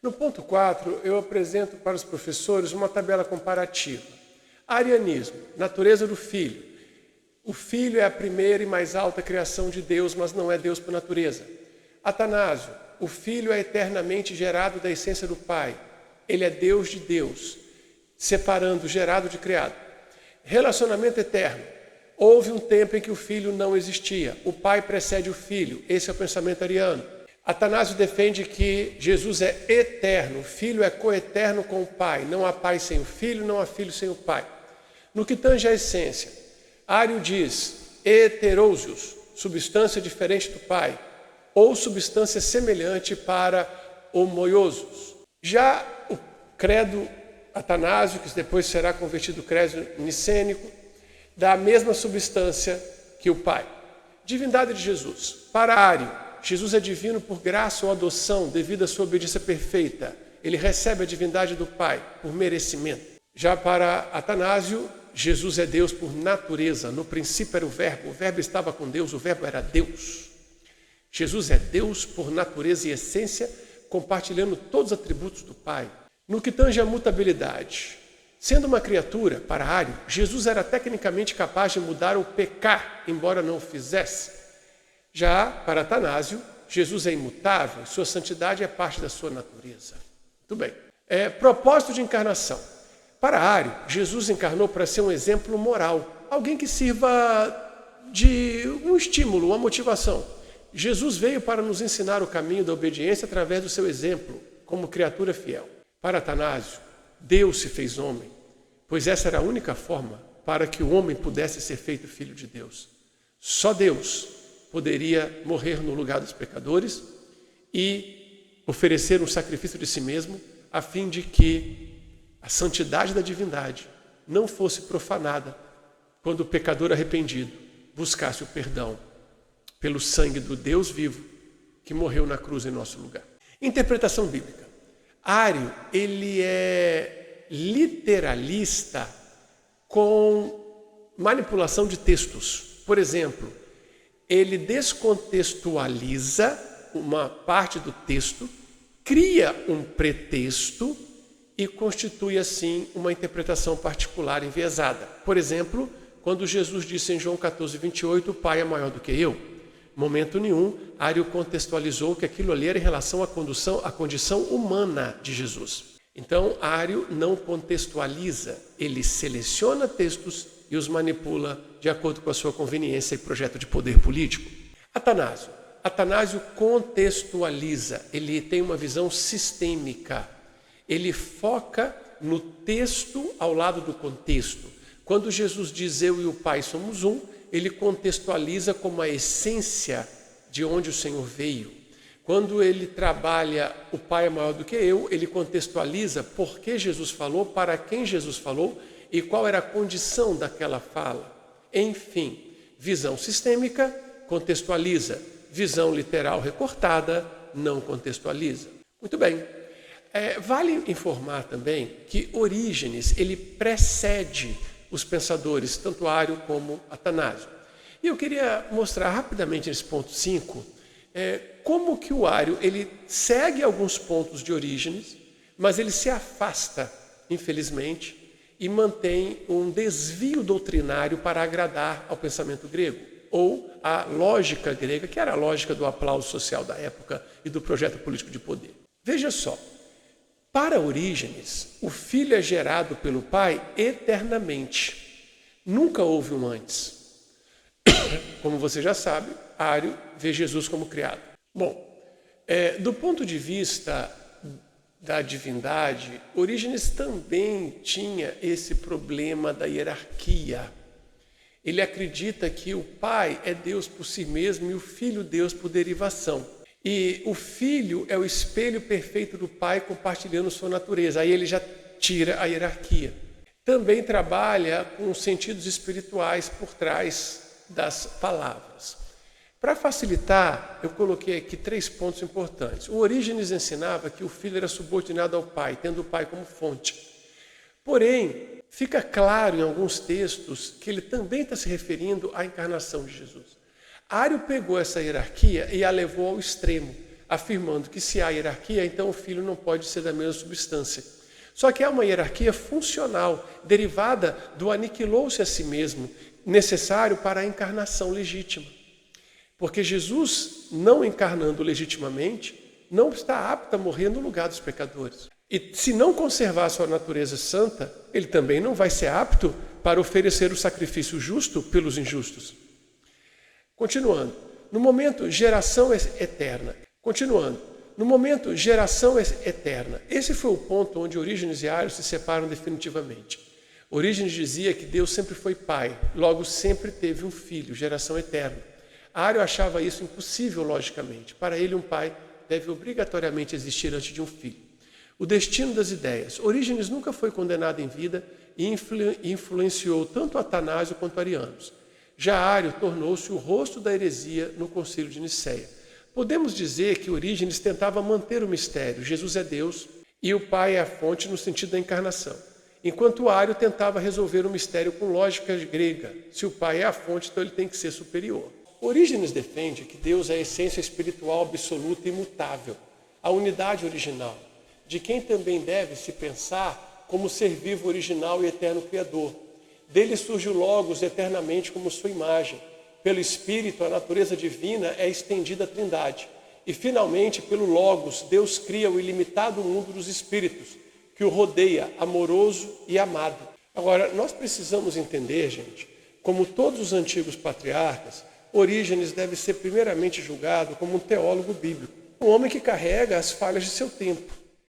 No ponto 4, eu apresento para os professores uma tabela comparativa. Arianismo, natureza do Filho. O Filho é a primeira e mais alta criação de Deus, mas não é Deus por natureza. Atanásio, o Filho é eternamente gerado da essência do Pai. Ele é Deus de Deus, separando gerado de criado. Relacionamento eterno. Houve um tempo em que o Filho não existia. O Pai precede o Filho. Esse é o pensamento ariano. Atanásio defende que Jesus é eterno. O Filho é coeterno com o Pai. Não há Pai sem o Filho, não há Filho sem o Pai. No que tange à essência, Ário diz heterousios, substância diferente do Pai, ou substância semelhante para homoiosos. Já o credo Atanásio, que depois será convertido credo nicênico, dá a mesma substância que o Pai. Divindade de Jesus. Para Ário, Jesus é divino por graça ou adoção, devido à sua obediência perfeita. Ele recebe a divindade do Pai por merecimento. Já para Atanásio, Jesus é Deus por natureza. No princípio era o Verbo estava com Deus, o Verbo era Deus. Jesus é Deus por natureza e essência, compartilhando todos os atributos do Pai. No que tange à mutabilidade, sendo uma criatura, para Ário, Jesus era tecnicamente capaz de mudar ou pecar, embora não o fizesse. Já para Atanásio, Jesus é imutável, sua santidade é parte da sua natureza. Muito bem. Propósito de encarnação. Para Ário, Jesus encarnou para ser um exemplo moral, alguém que sirva de um estímulo, uma motivação. Jesus veio para nos ensinar o caminho da obediência através do seu exemplo, como criatura fiel. Para Atanásio, Deus se fez homem, pois essa era a única forma para que o homem pudesse ser feito filho de Deus. Só Deus poderia morrer no lugar dos pecadores e oferecer um sacrifício de si mesmo, a fim de que a santidade da divindade não fosse profanada quando o pecador arrependido buscasse o perdão pelo sangue do Deus vivo que morreu na cruz em nosso lugar. Interpretação bíblica. Ário, ele é literalista com manipulação de textos. Por exemplo, ele descontextualiza uma parte do texto, cria um pretexto e constitui assim uma interpretação particular enviesada. Por exemplo, quando Jesus disse em João 14:28, o Pai é maior do que eu. Momento nenhum, Ário contextualizou que aquilo ali era em relação à condição humana de Jesus. Então, Ário não contextualiza, ele seleciona textos e os manipula de acordo com a sua conveniência e projeto de poder político. Atanásio contextualiza, ele tem uma visão sistêmica, ele foca no texto ao lado do contexto. Quando Jesus diz eu e o Pai somos um, ele contextualiza como a essência de onde o Senhor veio. Quando ele trabalha o Pai é maior do que eu, ele contextualiza por que Jesus falou, para quem Jesus falou e qual era a condição daquela fala. Enfim, visão sistêmica contextualiza, visão literal recortada não contextualiza. Muito bem. Vale informar também que Orígenes ele precede os pensadores, tanto Ário como Atanásio. E eu queria mostrar rapidamente nesse ponto 5, como que o Ário ele segue alguns pontos de Orígenes, mas ele se afasta, infelizmente, e mantém um desvio doutrinário para agradar ao pensamento grego, ou à lógica grega, que era a lógica do aplauso social da época e do projeto político de poder. Veja só, para Orígenes, o Filho é gerado pelo Pai eternamente. Nunca houve um antes. Como você já sabe, Ário vê Jesus como criado. Bom, do ponto de vista da divindade, Orígenes também tinha esse problema da hierarquia. Ele acredita que o Pai é Deus por si mesmo e o Filho Deus por derivação. E o Filho é o espelho perfeito do Pai compartilhando sua natureza. Aí ele já tira a hierarquia. Também trabalha com sentidos espirituais por trás das palavras. Para facilitar, eu coloquei aqui 3 pontos importantes. O Orígenes ensinava que o Filho era subordinado ao Pai, tendo o Pai como fonte. Porém, fica claro em alguns textos que ele também está se referindo à encarnação de Jesus. Ário pegou essa hierarquia e a levou ao extremo. afirmando que se há hierarquia, então o Filho não pode ser da mesma substância. Só que há uma hierarquia funcional, derivada do aniquilou-se a si mesmo, necessário para a encarnação legítima. Porque Jesus, não encarnando legitimamente, não está apto a morrer no lugar dos pecadores. E se não conservar sua natureza santa, ele também não vai ser apto para oferecer o sacrifício justo pelos injustos. Continuando, no momento geração eterna. Continuando, no momento geração eterna. Esse foi o ponto onde Orígenes e Ario se separam definitivamente. Orígenes dizia que Deus sempre foi pai, logo sempre teve um filho, geração eterna. Ario achava isso impossível logicamente. Para ele, um pai deve obrigatoriamente existir antes de um filho. O destino das ideias. Orígenes nunca foi condenado em vida e influenciou tanto Atanásio quanto arianos. Já Ario tornou-se o rosto da heresia no Concílio de Nicéia. Podemos dizer que Orígenes tentava manter o mistério. Jesus é Deus e o Pai é a fonte no sentido da encarnação. Enquanto Ario tentava resolver o mistério com lógica grega. Se o Pai é a fonte, então ele tem que ser superior. Orígenes defende que Deus é a essência espiritual absoluta e imutável, a unidade original, de quem também deve se pensar como ser vivo original e eterno Criador. Dele surge o Logos eternamente como sua imagem. Pelo Espírito, a natureza divina é estendida à Trindade. E, finalmente, pelo Logos, Deus cria o ilimitado mundo dos Espíritos, que o rodeia, amoroso e amado. Agora, nós precisamos entender, gente, como todos os antigos patriarcas, Orígenes deve ser primeiramente julgado como um teólogo bíblico, um homem que carrega as falhas de seu tempo.